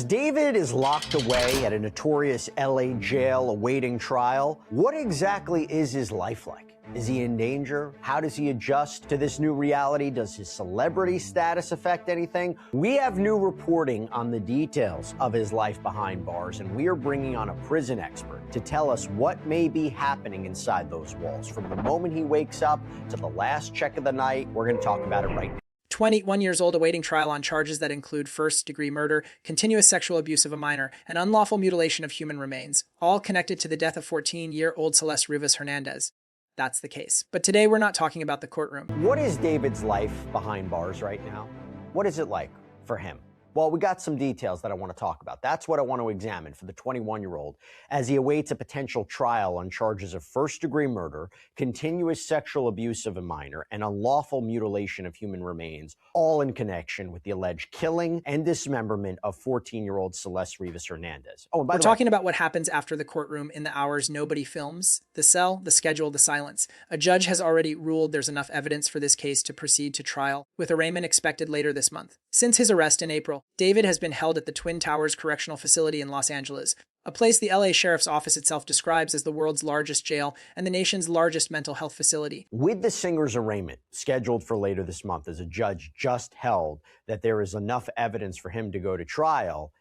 David is locked away at a notorious LA jail awaiting trial, what exactly is his life like? Is he in danger? How does he adjust to this new reality? Does his celebrity status affect anything? We have new reporting on the details of his life behind bars, and we are bringing on a prison expert to tell us what may be happening inside those walls. From the moment he wakes up to the last check of the night, we're going to talk about it right now. 21 years old, awaiting trial on charges that include first-degree murder, continuous sexual abuse of a minor, and unlawful mutilation of human remains, all connected to the death of 14-year-old Celeste Rivas Hernandez. That's the case. But today we're not talking about the courtroom. What is David's life behind bars right now? What is it like for him? Well, we got some details that I want to talk about. That's what I want to examine for the 21-year-old as he awaits a potential trial on charges of first-degree murder, continuous sexual abuse of a minor, and unlawful mutilation of human remains, all in connection with the alleged killing and dismemberment of 14-year-old Celeste Rivas Hernandez. Oh, and by We're the way, talking about what happens after the courtroom in the hours nobody films, the cell, the schedule, the silence. A judge has already ruled there's enough evidence for this case to proceed to trial, with arraignment expected later this month. Since his arrest in April, David has been held at the Twin Towers Correctional Facility in Los Angeles, a place the LA Sheriff's Office itself describes as the world's largest jail and the nation's largest mental health facility. with the singer's arraignment scheduled for later this month, as a judge just held that there is enough evidence for him to go to trial,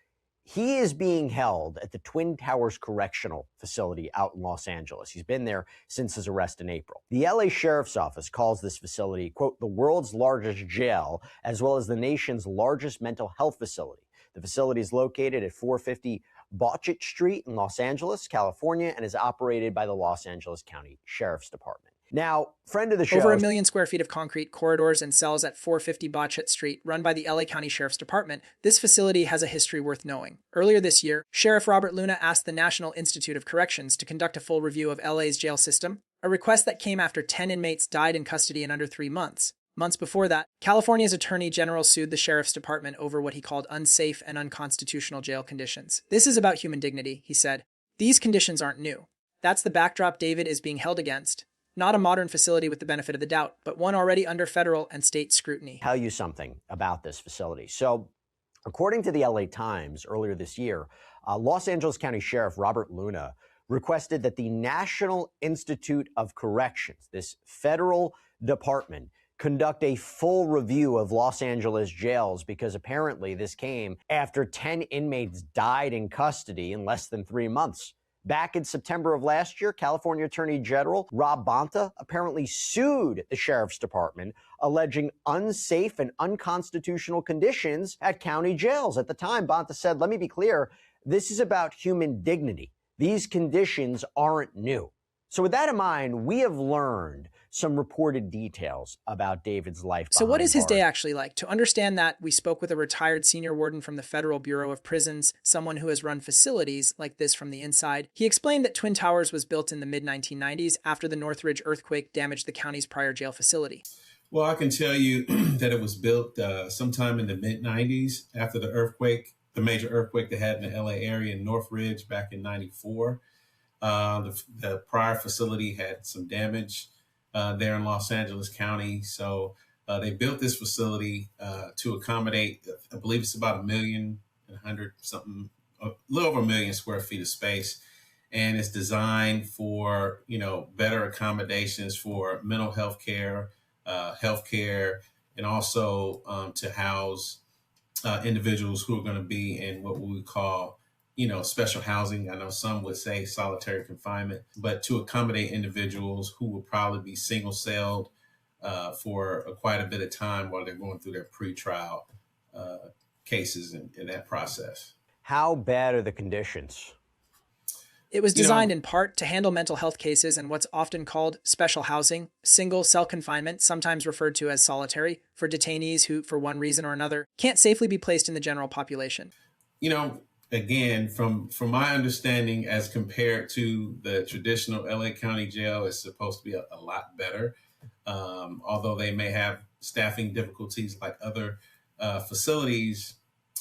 he is being held at the Twin Towers Correctional Facility out in Los Angeles. He's been there since his arrest in April. The LA Sheriff's Office calls this facility, quote, the world's largest jail, as well as the nation's largest mental health facility. The facility is located at 450 Botchet Street in Los Angeles, California, and is operated by the Los Angeles County Sheriff's Department. Now, friend of the show. Over 1 million square feet of concrete, corridors, and cells at 450 Botchet Street, run by the LA County Sheriff's Department, this facility has a history worth knowing. Earlier this year, Sheriff Robert Luna asked the National Institute of Corrections to conduct a full review of LA's jail system, a request that came after 10 inmates died in custody in under 3 months. Months before that, California's Attorney General sued the Sheriff's Department over what he called unsafe and unconstitutional jail conditions. This is about human dignity, he said. These conditions aren't new. That's the backdrop David is being held against. Not a modern facility with the benefit of the doubt, but one already under federal and state scrutiny. Tell you something about this facility. So, according to the LA Times earlier this year, Los Angeles County Sheriff Robert Luna requested that the National Institute of Corrections, this federal department, conduct a full review of Los Angeles jails, because apparently this came after 10 inmates died in custody in less than 3 months. Back in September of last year, California Attorney General Rob Bonta apparently sued the Sheriff's Department, alleging unsafe and unconstitutional conditions at county jails. At the time, Bonta said, let me be clear, this is about human dignity. These conditions aren't new. So with that in mind, we have learned some reported details about David's life. So what is his bars. day actually like? To understand that, we spoke with a retired senior warden from the Federal Bureau of Prisons, someone who has run facilities like this from the inside. He explained that Twin Towers was built in the mid-1990s after the Northridge earthquake damaged the county's prior jail facility. Well, I can tell you that it was built sometime in the mid-90s after the earthquake, the major earthquake they had in the LA area in Northridge back in 94. The prior facility had some damage there in Los Angeles County. So they built this facility to accommodate, I believe it's about 1,100,000 something, a little over 1 million square feet of space. And it's designed for, better accommodations for mental health care, and also to house individuals who are going to be in what we would call special housing. I know some would say solitary confinement, but to accommodate individuals who will probably be single celled for quite a bit of time while they're going through their pretrial cases in that process. How bad are the conditions? It was designed in part to handle mental health cases and what's often called special housing, single cell confinement, sometimes referred to as solitary, for detainees who, for one reason or another, can't safely be placed in the general population. Again, from my understanding, as compared to the traditional LA County jail, it's supposed to be a lot better. Although they may have staffing difficulties like other facilities,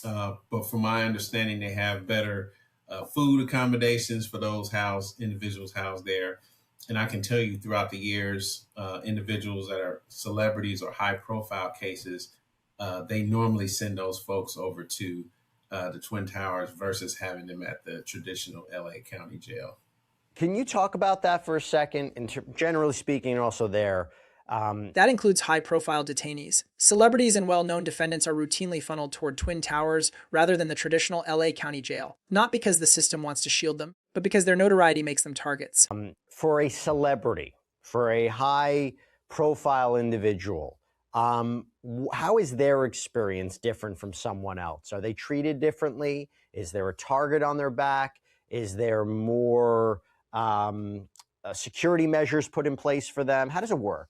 but from my understanding, they have better food accommodations for those individuals housed there. And I can tell you throughout the years, individuals that are celebrities or high profile cases, they normally send those folks over to the Twin Towers versus having them at the traditional LA County Jail. Can you talk about that for a second? Generally speaking, and also there. That includes high-profile detainees. Celebrities and well-known defendants are routinely funneled toward Twin Towers rather than the traditional LA County Jail, not because the system wants to shield them, but because their notoriety makes them targets. For a celebrity, for a high-profile individual, how is their experience different from someone else? Are they treated differently? Is there a target on their back? Is there more security measures put in place for them? How does it work?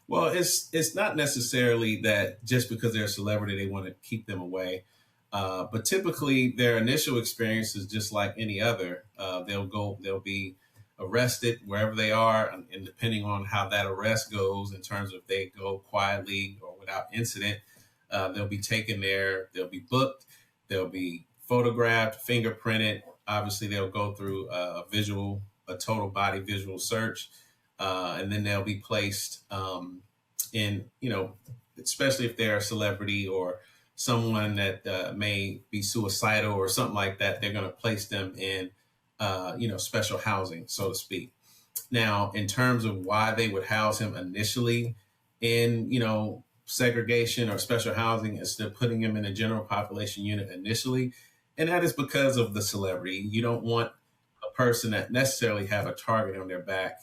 Well, it's not necessarily that just because they're a celebrity, they want to keep them away. But typically their initial experience is just like any other. They'll be arrested wherever they are. And depending on how that arrest goes in terms of if they go quietly or without incident, they'll be taken there. They'll be booked. They'll be photographed, fingerprinted. Obviously, they'll go through a total body visual search. And then they'll be placed in, especially if they're a celebrity or someone that may be suicidal or something like that, they're going to place them in, special housing, so to speak. Now, in terms of why they would house him initially in, segregation or special housing instead of putting him in a general population unit initially, and that is because of the celebrity. You don't want a person that necessarily have a target on their back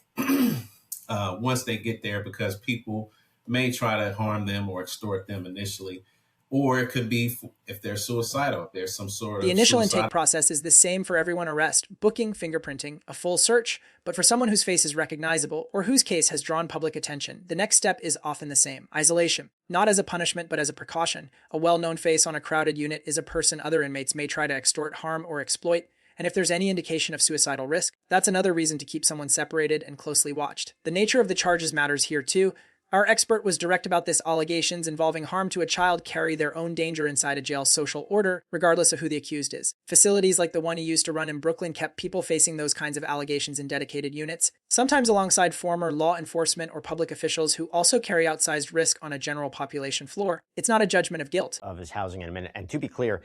once they get there, because people may try to harm them or extort them initially. Or it could be if they're suicidal, if there's some sort of The initial suicidal intake process is the same for everyone arrest, booking, fingerprinting, a full search, but for someone whose face is recognizable or whose case has drawn public attention, the next step is often the same: isolation. Not as a punishment, but as a precaution. A well-known face on a crowded unit is a person other inmates may try to extort, harm, or exploit. And if there's any indication of suicidal risk, that's another reason to keep someone separated and closely watched. The nature of the charges matters here too. Our expert was direct about this: allegations involving harm to a child carry their own danger inside a jail's social order, regardless of who the accused is. Facilities like the one he used to run in Brooklyn kept people facing those kinds of allegations in dedicated units, sometimes alongside former law enforcement or public officials who also carry outsized risk on a general population floor. It's not a judgment of guilt. Of his housing in a minute. And to be clear,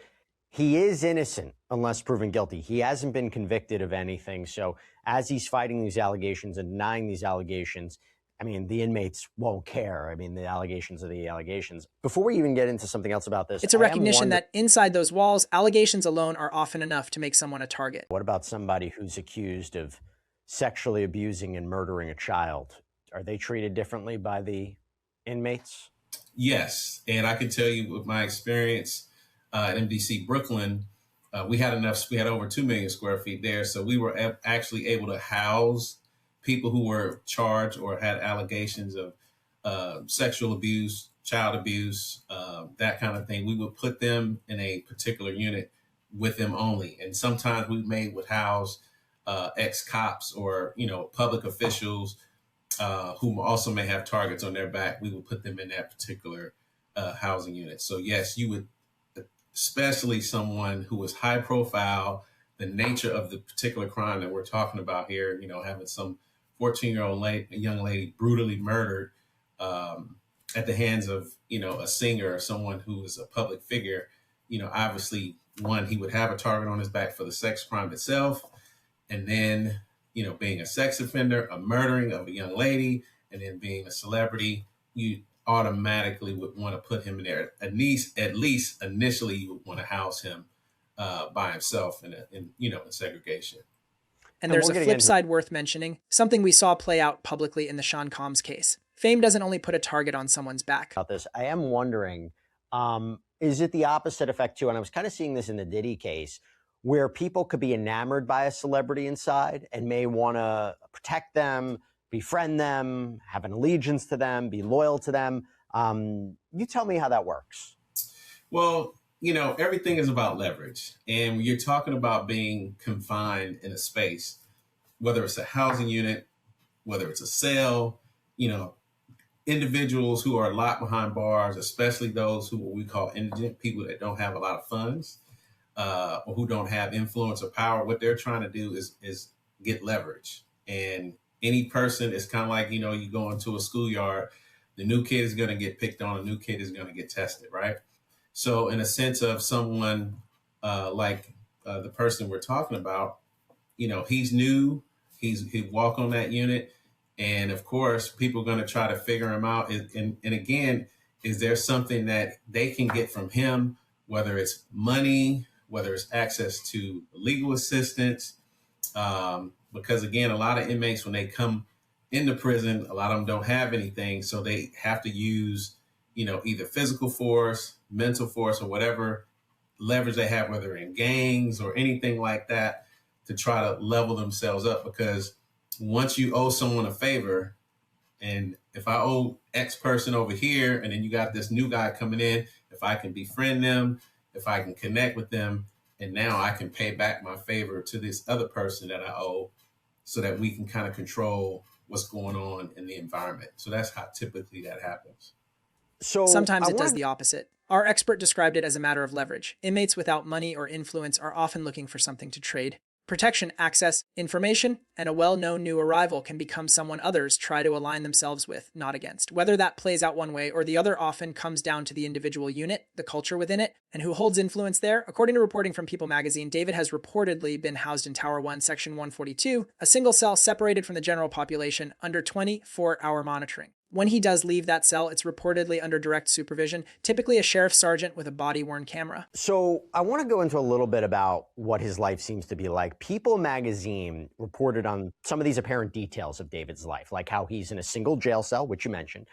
he is innocent unless proven guilty. He hasn't been convicted of anything. So as he's fighting these allegations and denying these allegations, the inmates won't care. The allegations are the allegations. Before we even get into something else about this, it's a recognition that inside those walls, allegations alone are often enough to make someone a target. What about somebody who's accused of sexually abusing and murdering a child? Are they treated differently by the inmates? Yes. And I can tell you with my experience at MDC Brooklyn, we had over 2 million square feet there. So we were actually able to house people who were charged or had allegations of sexual abuse, child abuse, that kind of thing. We would put them in a particular unit with them only. And sometimes would house ex-cops or, public officials who also may have targets on their back. We would put them in that particular housing unit. So yes, you would, especially someone who was high profile, the nature of the particular crime that we're talking about here, having some 14-year-old young lady brutally murdered at the hands of, a singer or someone who is a public figure. Obviously, one, he would have a target on his back for the sex crime itself. And then, being a sex offender, a murdering of a young lady, and then being a celebrity, you automatically would want to put him in there. At least initially, you would want to house him by himself in segregation. And there's a flip side worth mentioning, something we saw play out publicly in the Sean Combs case. Fame doesn't only put a target on someone's back. About this, I am wondering, is it the opposite effect too? And I was kind of seeing this in the Diddy case, where people could be enamored by a celebrity inside and may want to protect them, befriend them, have an allegiance to them, be loyal to them. You tell me how that works. Well, everything is about leverage. And when you're talking about being confined in a space, whether it's a housing unit, whether it's a cell, individuals who are locked behind bars, especially those who we call indigent, people that don't have a lot of funds or who don't have influence or power, what they're trying to do is get leverage. And any person is kind of like, you go into a schoolyard, the new kid is going to get picked on, a new kid is going to get tested, right? So in a sense of someone the person we're talking about, he's new, he walk on that unit. And of course, people are going to try to figure him out. And again, is there something that they can get from him, whether it's money, whether it's access to legal assistance? Because again, a lot of inmates, when they come into prison, a lot of them don't have anything. So they have to use, either physical force, mental force, or whatever leverage they have, whether in gangs or anything like that, to try to level themselves up. Because once you owe someone a favor, and if I owe X person over here, and then you got this new guy coming in, if I can befriend them, if I can connect with them, and now I can pay back my favor to this other person that I owe, so that we can kind of control what's going on in the environment. So that's how typically that happens. So sometimes it does the opposite. Our expert described it as a matter of leverage. Inmates without money or influence are often looking for something to trade. Protection, access, information, and a well-known new arrival can become someone others try to align themselves with, not against. Whether that plays out one way or the other often comes down to the individual unit, the culture within it, and who holds influence there. According to reporting from People magazine, David has reportedly been housed in Tower 1, Section 142, a single cell separated from the general population under 24-hour monitoring. When he does leave that cell, it's reportedly under direct supervision, typically a sheriff's sergeant with a body-worn camera. So I want to go into a little bit about what his life seems to be like. People magazine reported on some of these apparent details of David's life, like how he's in a single jail cell, which you mentioned,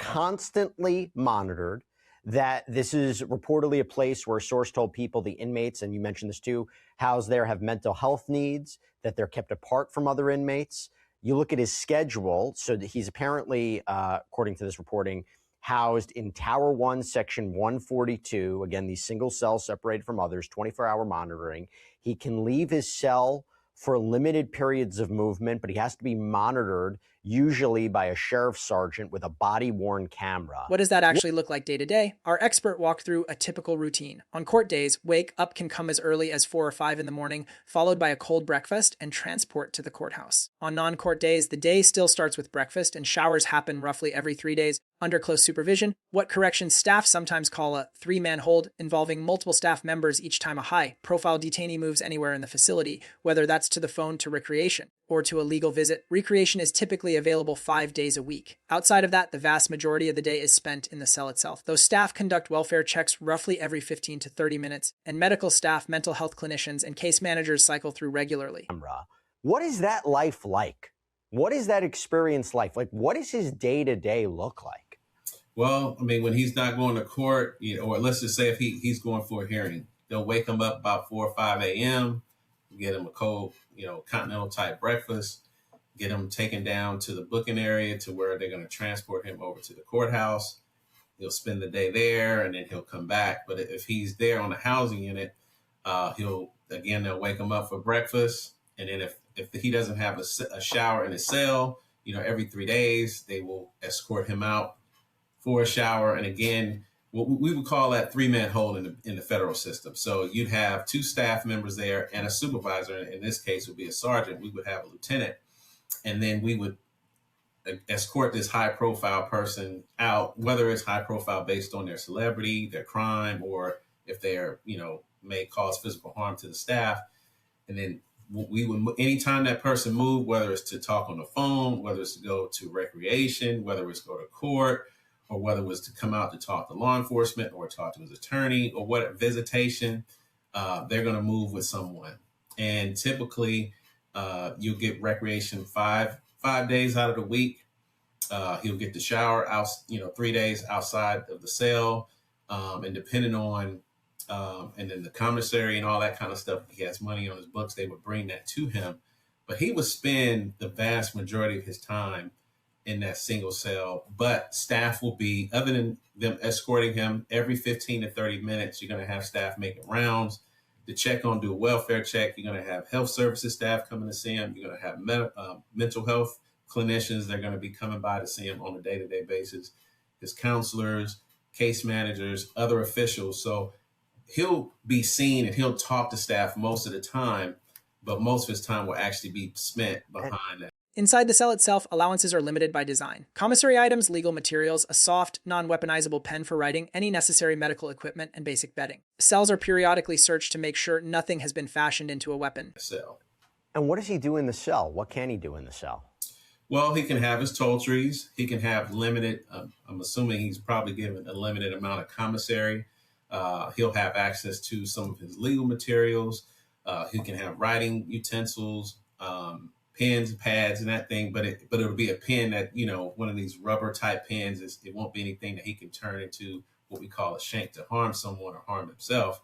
constantly monitored, that this is reportedly a place where a source told people the inmates, and you mentioned this too, housed there have mental health needs, that they're kept apart from other inmates. You look at his schedule, so that he's apparently, according to this reporting, housed in Tower 1, Section 142. Again, these single cells separated from others, 24-hour monitoring. He can leave his cell for limited periods of movement, but he has to be monitored, usually by a sheriff's sergeant with a body-worn camera. What does that actually look like day to day? Our expert walked through a typical routine. On court days, wake up can come as early as 4 or 5 in the morning, followed by a cold breakfast and transport to the courthouse. On non-court days, the day still starts with breakfast, and showers happen roughly every 3 days under close supervision, what corrections staff sometimes call a 3-man hold, involving multiple staff members each time a high-profile detainee moves anywhere in the facility, whether that's to the phone to recreation or to a legal visit. Recreation is typically available 5 days a week. Outside of that, the vast majority of the day is spent in the cell itself. Those staff conduct welfare checks roughly every 15 to 30 minutes, and medical staff, mental health clinicians, and case managers cycle through regularly. What is that life like? What is that experience like? Like, what does his day-to-day look like? Well, I mean, when he's not going to court, or let's just say if he's going for a hearing, they'll wake him up about 4 or 5 a.m., get him a cold, continental type breakfast, get him taken down to the booking area to where they're going to transport him over to the courthouse. He'll spend the day there and then he'll come back. But if he's there on the housing unit, they'll wake him up for breakfast. And then if he doesn't have a shower in his cell, every 3 days, they will escort him out for a shower. And again, what we would call that 3-man hold in the federal system. So you'd have 2 staff members there and a supervisor. In this case, would be a sergeant. We would have a lieutenant, and then we would escort this high-profile person out, whether it's high-profile based on their celebrity, their crime, or if they're may cause physical harm to the staff. And then we would, anytime that person moved, whether it's to talk on the phone, whether it's to go to recreation, whether it's go to court, or whether it was to come out to talk to law enforcement or talk to his attorney or what visitation, they're going to move with someone. And typically you'll get recreation five days out of the week. He'll get the shower out, 3 days outside of the cell. And depending on, and then the commissary and all that kind of stuff, if he has money on his books, they would bring that to him. But he would spend the vast majority of his time in that single cell, but staff will be, other than them escorting him every 15 to 30 minutes, you're going to have staff making rounds to do a welfare check. You're going to have health services staff coming to see him. You're going to have mental health clinicians. They're going to be coming by to see him on a day-to-day basis. His counselors, case managers, other officials. So he'll be seen and he'll talk to staff most of the time, but most of his time will actually be spent behind that. Inside the cell itself, allowances are limited by design. Commissary items, legal materials, a soft, non-weaponizable pen for writing, any necessary medical equipment, and basic bedding. Cells are periodically searched to make sure nothing has been fashioned into a weapon. Cell. And what does he do in the cell? What can he do in the cell? Well, he can have his toiletries. He can have limited, I'm assuming he's probably given a limited amount of commissary. He'll have access to some of his legal materials. He can have writing utensils, pens, pads, and that thing. But it'll be a pen that, one of these rubber type pens. It won't be anything that he can turn into what we call a shank to harm someone or harm himself.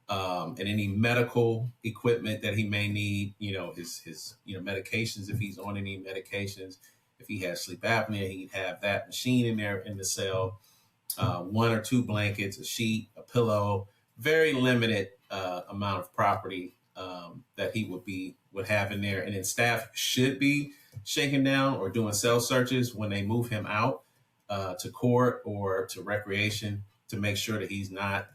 And any medical equipment that he may need, his medications, if he's on any medications, if he has sleep apnea, he'd have that machine in there in the cell, 1 or 2 blankets, a sheet, a pillow, very limited amount of property that he would have in there. And then staff should be shaking down or doing cell searches when they move him out to court or to recreation to make sure that he's not,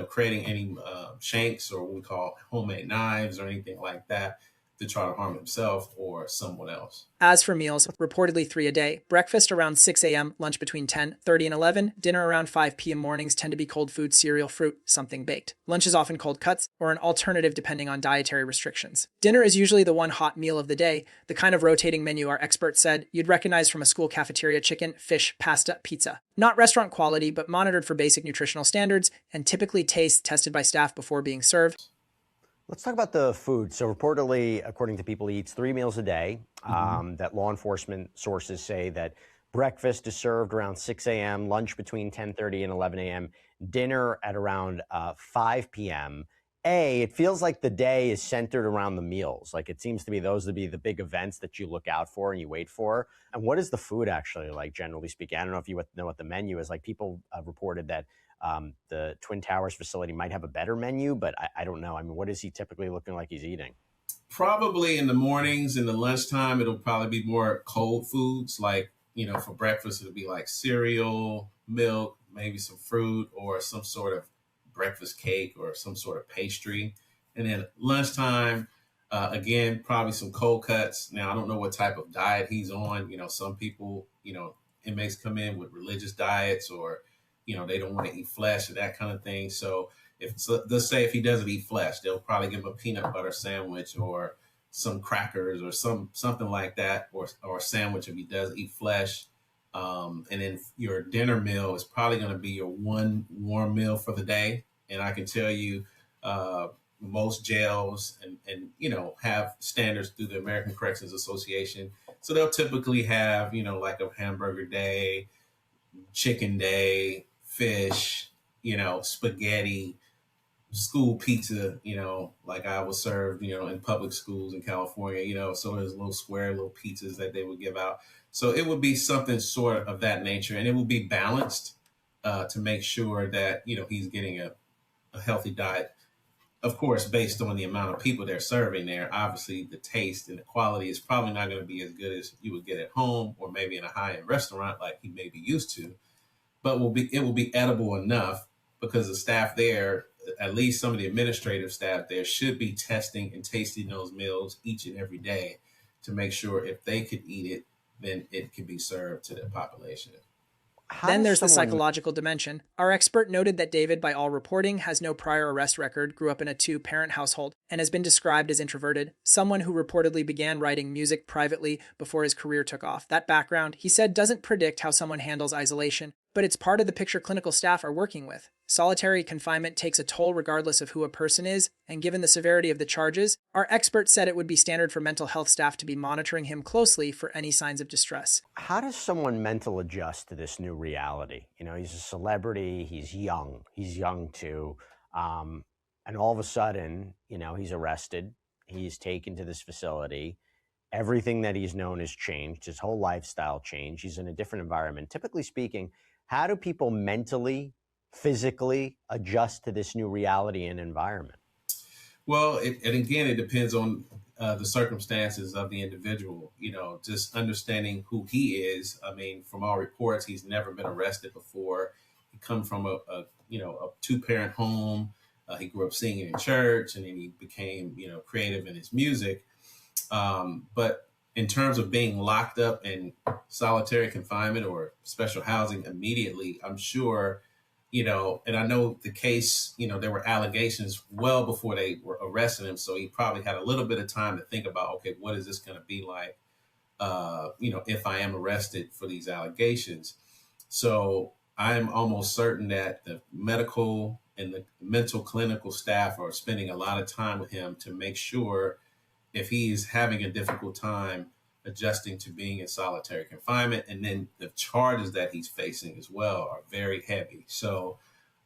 creating any shanks or what we call homemade knives or anything like that to try to harm himself or someone else. As for meals, reportedly 3 a day. Breakfast around 6 a.m., lunch between 10:30 and 11, dinner around 5 p.m. Mornings tend to be cold food, cereal, fruit, something baked. Lunch is often cold cuts or an alternative depending on dietary restrictions. Dinner is usually the one hot meal of the day, the kind of rotating menu our experts said you'd recognize from a school cafeteria: chicken, fish, pasta, pizza. Not restaurant quality, but monitored for basic nutritional standards and typically tested by staff before being served. Let's talk about the food. So reportedly, according to people, he eats 3 meals a day. That law enforcement sources say that breakfast is served around 6 a.m., lunch between 10:30 and 11 a.m., dinner at around 5 p.m. It feels like the day is centered around the meals. Like it seems to be those would be the big events that you look out for and you wait for. And what is the food actually like, generally speaking? I don't know if you know what the menu is. Like people reported that the Twin Towers facility might have a better menu, but I don't know. I mean, what is he typically looking like he's eating? Probably in the mornings and the lunchtime, it'll probably be more cold foods. Like, for breakfast, it'll be like cereal, milk, maybe some fruit or some sort of breakfast cake or some sort of pastry. And then lunchtime, again, probably some cold cuts. Now, I don't know what type of diet he's on. Some people, inmates come in with religious diets or they don't want to eat flesh or that kind of thing. So let's say if he doesn't eat flesh, they'll probably give him a peanut butter sandwich or some crackers or something like that, or a sandwich if he does eat flesh. And then your dinner meal is probably going to be your one warm meal for the day. And I can tell you, most jails and have standards through the American Corrections Association. So they'll typically have, like a hamburger day, chicken day, fish, spaghetti, school pizza, like I was served, in public schools in California, so there's little pizzas that they would give out. So it would be something sort of that nature, and it will be balanced to make sure that, he's getting a healthy diet. Of course, based on the amount of people they're serving there, obviously the taste and the quality is probably not going to be as good as you would get at home or maybe in a high-end restaurant like he may be used to. But it will be edible enough because the staff there, at least some of the administrative staff there, should be testing and tasting those meals each and every day to make sure if they could eat it, then it could be served to the population. Then there's the psychological dimension. Our expert noted that David, by all reporting, has no prior arrest record, grew up in a 2-parent household, and has been described as introverted, someone who reportedly began writing music privately before his career took off. That background, he said, doesn't predict how someone handles isolation, but it's part of the picture clinical staff are working with. Solitary confinement takes a toll regardless of who a person is, and given the severity of the charges, our expert said it would be standard for mental health staff to be monitoring him closely for any signs of distress. How does someone mental adjust to this new reality? He's a celebrity, he's young too, and all of a sudden, he's arrested, he's taken to this facility. Everything that he's known has changed, his whole lifestyle changed, he's in a different environment. Typically speaking, how do people mentally, physically adjust to this new reality and environment? Well, and again, it depends on the circumstances of the individual, just understanding who he is. I mean, from all reports, he's never been arrested before. He come from a 2-parent home. He grew up singing in church, and then he became, creative in his music. But in terms of being locked up in solitary confinement or special housing immediately, I'm sure, and I know the case, there were allegations well before they were arresting him. So he probably had a little bit of time to think about, okay, what is this going to be like, if I am arrested for these allegations. So I'm almost certain that the medical and the mental clinical staff are spending a lot of time with him to make sure if he is having a difficult time adjusting to being in solitary confinement. And then the charges that he's facing as well are very heavy. So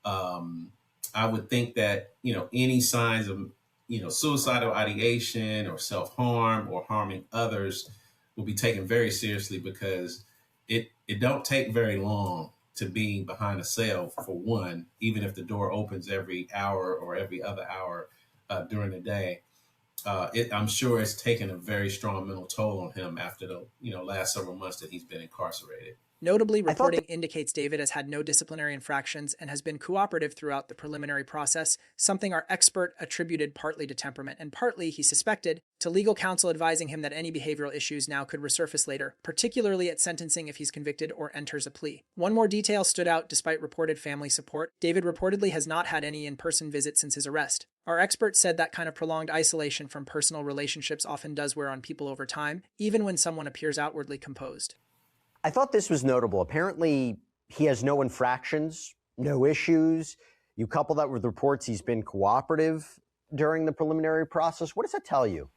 I would think that, any signs of, suicidal ideation or self-harm or harming others will be taken very seriously, because it don't take very long to be behind a cell, for one, even if the door opens every hour or every other hour during the day. I'm sure it's taken a very strong mental toll on him after the last several months that he's been incarcerated. Notably, reporting indicates David has had no disciplinary infractions and has been cooperative throughout the preliminary process, something our expert attributed partly to temperament and partly, he suspected, to legal counsel advising him that any behavioral issues now could resurface later, particularly at sentencing if he's convicted or enters a plea. One more detail stood out despite reported family support. David reportedly has not had any in-person visits since his arrest. Our expert said that kind of prolonged isolation from personal relationships often does wear on people over time, even when someone appears outwardly composed. I thought this was notable. Apparently, he has no infractions, no issues. You couple that with reports he's been cooperative during the preliminary process. What does that tell you?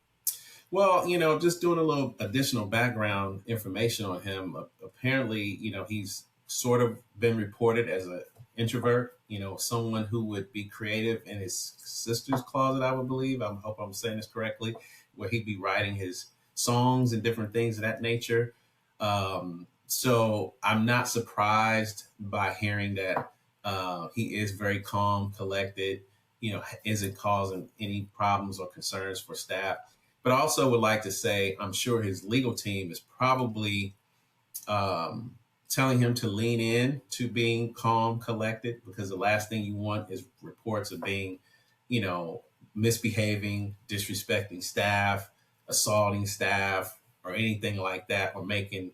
Well, just doing a little additional background information on him. Apparently, he's sort of been reported as an introvert, someone who would be creative in his sister's closet, I would believe. I hope I'm saying this correctly, where he'd be writing his songs and different things of that nature. So I'm not surprised by hearing that he is very calm, collected, isn't causing any problems or concerns for staff. But I also would like to say, I'm sure his legal team is probably telling him to lean in to being calm, collected, because the last thing you want is reports of being, misbehaving, disrespecting staff, assaulting staff, or anything like that, or making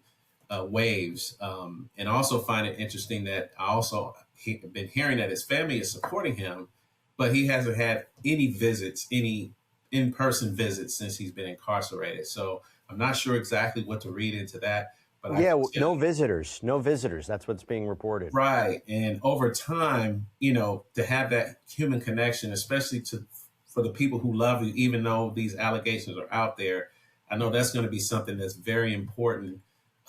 waves. And also find it interesting that I've been hearing that his family is supporting him, but he hasn't had any visits, any in-person visits since he's been incarcerated. So I'm not sure exactly what to read into that. But no visitors. That's what's being reported. Right. And over time, to have that human connection, especially for the people who love you, even though these allegations are out there, I know that's going to be something that's very important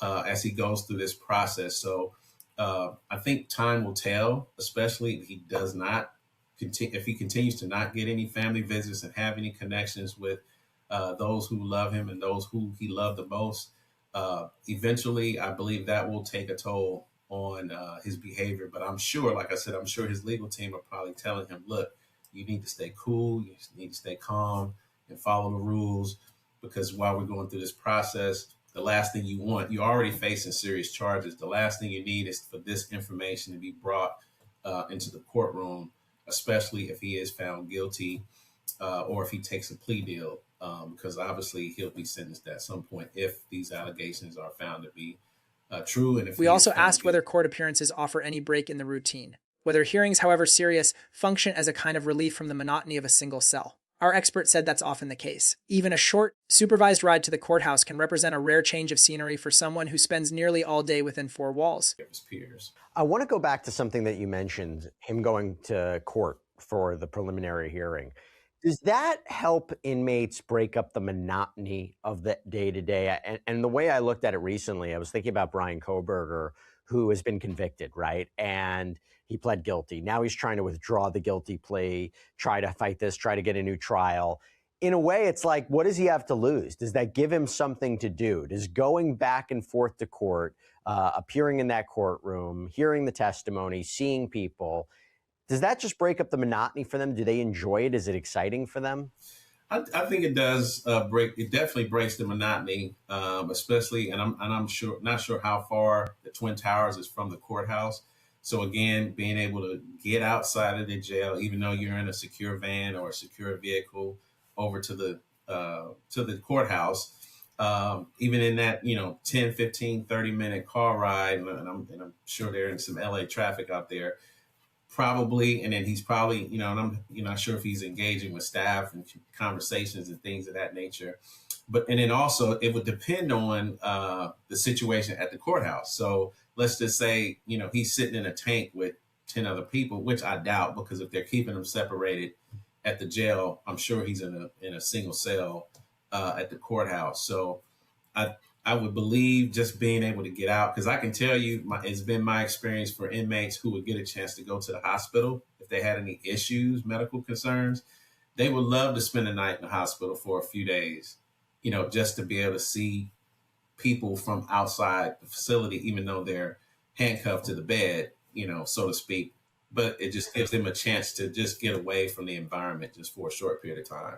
as he goes through this process. So I think time will tell, especially if he does not if he continues to not get any family visits and have any connections with those who love him and those who he loved the most. Eventually, I believe that will take a toll on his behavior. But I'm sure, like I said, I'm sure his legal team are probably telling him, look, you need to stay cool, you need to stay calm and follow the rules, because while we're going through this process, the last thing you want, you're already facing serious charges. The last thing you need is for this information to be brought into the courtroom, especially if he is found guilty or if he takes a plea deal, because obviously he'll be sentenced at some point if these allegations are found to be true. And if we also asked whether court appearances offer any break in the routine, whether hearings, however serious, function as a kind of relief from the monotony of a single cell. Our expert said that's often the case. Even a short, supervised ride to the courthouse can represent a rare change of scenery for someone who spends nearly all day within four walls. I want to go back to something that you mentioned, him going to court for the preliminary hearing. Does that help inmates break up the monotony of the day-to-day? And the way I looked at it recently, I was thinking about Brian Kohberger, who has been convicted, right? And he pled guilty. Now he's trying to withdraw the guilty plea, try to fight this, try to get a new trial. In a way, it's like, what does he have to lose? Does that give him something to do? Does going back and forth to court, appearing in that courtroom, hearing the testimony, seeing people, does that just break up the monotony for them? Do they enjoy it? Is it exciting for them? I think it does it definitely breaks the monotony, especially, and I'm not sure how far the Twin Towers is from the courthouse. So again, being able to get outside of the jail, even though you're in a secure van or a secure vehicle, over to the courthouse, even in that, 10, 15, 30-minute car ride, and I'm sure they're in some LA traffic out there, probably, and then he's probably, and I'm not sure if he's engaging with staff and conversations and things of that nature. And then also it would depend on the situation at the courthouse. So let's just say, he's sitting in a tank with 10 other people, which I doubt, because if they're keeping him separated at the jail, I'm sure he's in a single cell at the courthouse. So I would believe just being able to get out, because I can tell you, it's been my experience for inmates who would get a chance to go to the hospital if they had any issues, medical concerns. They would love to spend a night in the hospital for a few days, just to be able to see people from outside the facility, even though they're handcuffed to the bed, so to speak. But it just gives them a chance to just get away from the environment just for a short period of time.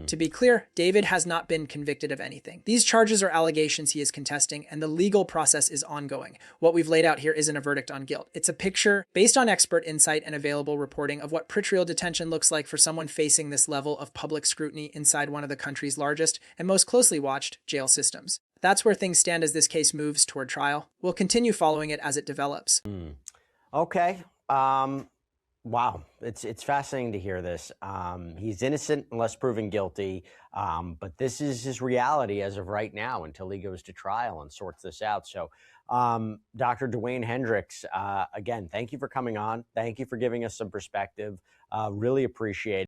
To be clear, David has not been convicted of anything. These charges are allegations he is contesting, and the legal process is ongoing. What we've laid out here isn't a verdict on guilt. It's a picture based on expert insight and available reporting of what pretrial detention looks like for someone facing this level of public scrutiny inside one of the country's largest and most closely watched jail systems. That's where things stand as this case moves toward trial. We'll continue following it as it develops. Okay. Wow, it's fascinating to hear this. He's innocent unless proven guilty, but this is his reality as of right now until he goes to trial and sorts this out. So, Dr. Dwayne Hendricks, again, thank you for coming on. Thank you for giving us some perspective. Really appreciate it.